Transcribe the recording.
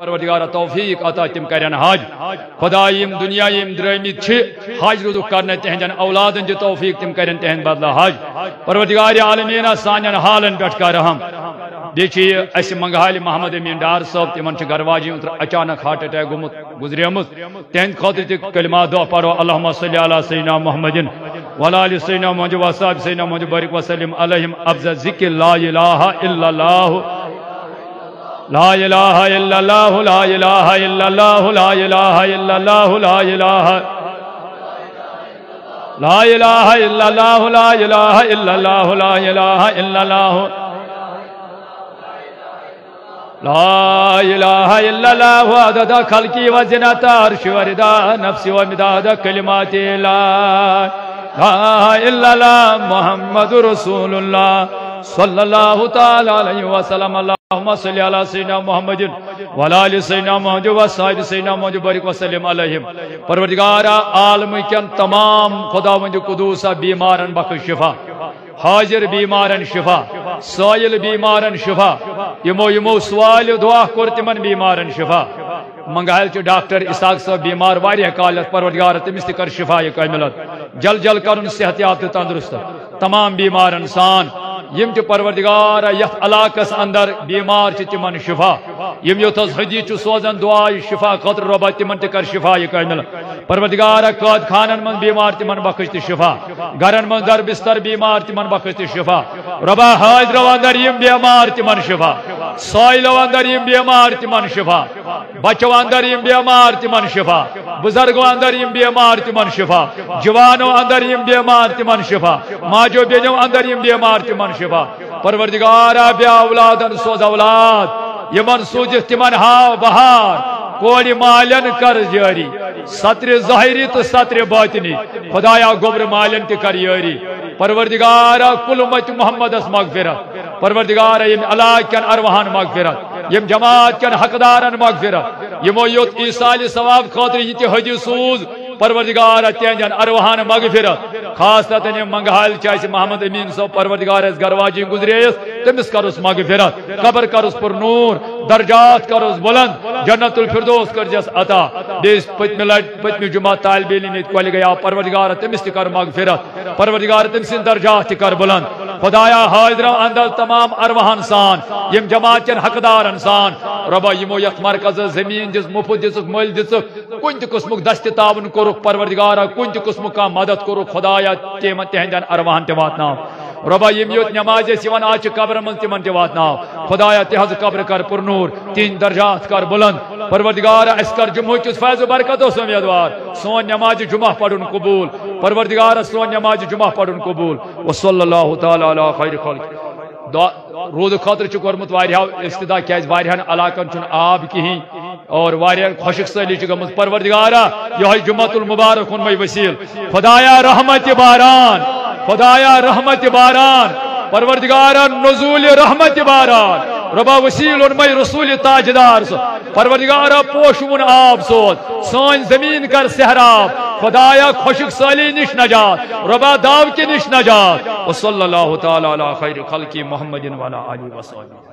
پروردگار توفیق عطا تم کرن حج خدا یم دنیا یم درمت چھ حج رودک کرنے تہندن اولادن جو توفیق تم کرن تہند بدلہ حج پروردگار عالمین سانن حالن پہ کر رحم بیچی اس منگہال محمد امین ڈار صاحب تمن چھ گرواجی اچانک ہارٹ اٹیک گومت گزریمت تہند خاطر تہ کلمہ دعا پڑھو اللہم صلی علی سیدنا محمد وعلی آل سیدنا محمد وصحبہ سیدنا محمد بارک وسلم علیہم افضل ذکر لا الہ الا اللہ لا الہ الا اللہ لا الہ الا اللہ لا الہ الا اللہ لا الہ لا الہ الا اللہ لا الہ الا اللہ لا الہ الا اللہ لا الہ الا اللہ عدد خلقی و زنت عرش و رضا نفس و مداد کلمات لا الہ الا اللہ محمد رسول اللہ صلی اللہ تعالی علیہ وسلم اللہم صلی علی سیدنا محمد وعلی آل سیدنا محمد وصحبہ سیدنا محمد بارک وسلم علیہم پروردگار عالم کن تمام خداوند قدوس بیمارن بخش شفا حاضر بیمارن شفا سائل بیمارن شفا یمو سوال دعا کر تمن بیمارن شفا منگہل چھ ڈاکٹر اسحاق صاحب بیمار واریہ کالت پروردگار تمس تہ کر شفا کاملت جل کرن صحت یاب تہ تندرست تمام بیمارن سان یم چھ پروردگار یت علاقس اندر بیمار چھ تمن شفا یم یوتس حجی چھ سوزن دعا شفا خاطر رب تمن تہ کر شفا کاملت پروردگار قاد خانن من بیمار تمن بخش تہ شفا گرن من در بستر بیمار تمن بخش تہ شفا ربا حاضر اندر یم بیمار تمن شفا سائل اندر یم بیمار تمن شفا بچو اندر یم بیمار تمن شفا بزرگو اندر یم بیمار تمن شفا جوانو اندر یم بیمار تمن شفا ماجو بیجو اندر یم بیمار تمن شفا پروردگار بیا اولادن سوز اولاد یمن سوز تمن ہاو بہار کوڑی مالن کر جاری سطر ظاہری تو سطر باطنی خدایا گبر مالن تی کر یاری پروردگار کل امت محمد اس مغفرت پروردگار یم علاق کن ارواحان مغفرت یم جماعت کن حقدارن مغفرت یمو یوت ایسال ثواب خاطر یہ حجی سوز پروردگار تہندین ارواحان مغفرت خاص طور منگہال چاہے محمد امین صاحب پروردگار اس گرواجی گزریس تمس کرس مغفرت قبر کرس پر نور درجات کرس بلند جنت الفردوس کر جس عطا بیس پتمی جمعہ طالب علم کل گیا پروردگار تمس تہ کر مغفرت پروردگار تم سن درجات تہ کر بلند خدایا حاضر اندر تمام ارواحان سان یم جماعت چن حقدار انسان ربا یمو یت مرکز زمین دس مفت دس مل دس کن تہ قسمک دست تعاون کورک پروردگار کن تہ قسمک مدد کورک خدایا تہندین ارواحان تہ واتناو ربا یم یوت نماز یوان آج قبر من تمن تہ واتناو خدایا تہذ قبر کر پر نور تین درجات کر بلند پروردگار اس کر جمعہ کس فیض و برکتو سمیدوار سون نماز جمعہ پڑھن قبول پروردگار سون نماز جمعہ پڑھن قبول وصلی اللہ تعالی علی خیر خلق رود خاطر چھ کورمت واریاو استدا کیاز واریاہن علاقن چھ آب کہیں اور واریاہ خشک سالی چھ گمت پروردگارا یہ جمعۃ المبارک ان میں وسیل خدایا رحمت باران خدایا رحمت باران پروردگارا نزول رحمت باران ربا وسیل ان میں رسول تاجدار سو پروردگارا پوشون آب سوز سان زمین کر سہراب خدایا خشک سالی نش نجات ربا داو کی نش نجات وصلی اللہ تعالی علی خیر خلق محمد وعلی آلہ وصحبہ